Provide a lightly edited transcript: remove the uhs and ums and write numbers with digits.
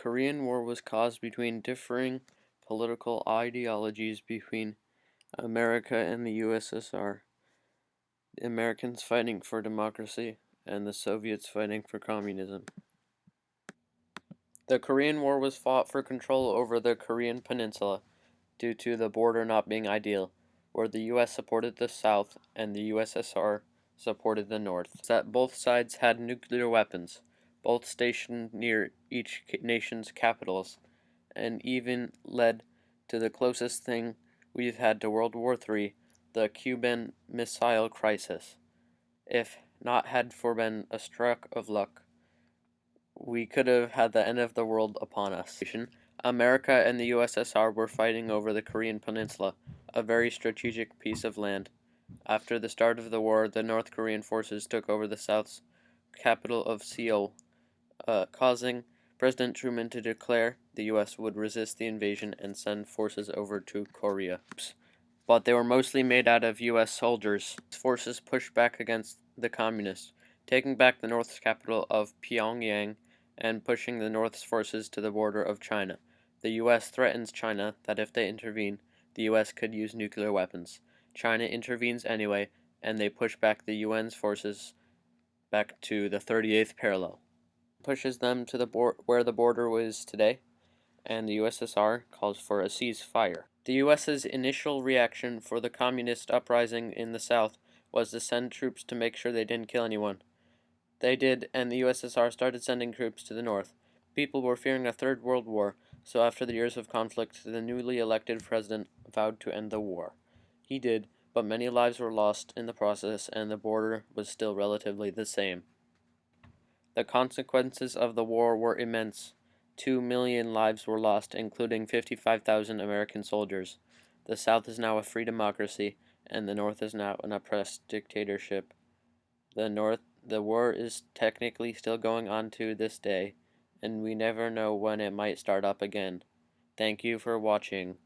Korean War was caused between differing political ideologies between America and the USSR, the Americans fighting for democracy and the Soviets fighting for communism. The Korean War was fought for control over the Korean peninsula due to the border not being ideal, where the US supported the South and the USSR supported the North. That both sides had nuclear weapons, both stationed near each nation's capitals, and even led to the closest thing we've had to World War III, the Cuban Missile Crisis. If not had for been a stroke of luck, we could have had the end of the world upon us. America and the USSR were fighting over the Korean Peninsula, a very strategic piece of land. After the start of the war, the North Korean forces took over the South's capital of Seoul, causing President Truman to declare the U.S. would resist the invasion and send forces over to Korea. But they were mostly made out of U.S. soldiers. Forces pushed back against the communists, taking back the North's capital of Pyongyang and pushing the North's forces to the border of China. The U.S. threatens China that if they intervene, the U.S. could use nuclear weapons. China intervenes anyway, and they push back the UN's forces back to the 38th parallel. Pushes them to the where the border was today, and the USSR calls for a ceasefire. The US's initial reaction for the communist uprising in the South was to send troops to make sure they didn't kill anyone. They did, and the USSR started sending troops to the North. People were fearing a third world war, so after the years of conflict, the newly elected president vowed to end the war. He did, but many lives were lost in the process, and the border was still relatively the same. The consequences of the war were immense. 2 million lives were lost, including 55,000 American soldiers. The South is now a free democracy, and the North is now an oppressed dictatorship. The war is technically still going on to this day, and we never know when it might start up again. Thank you for watching.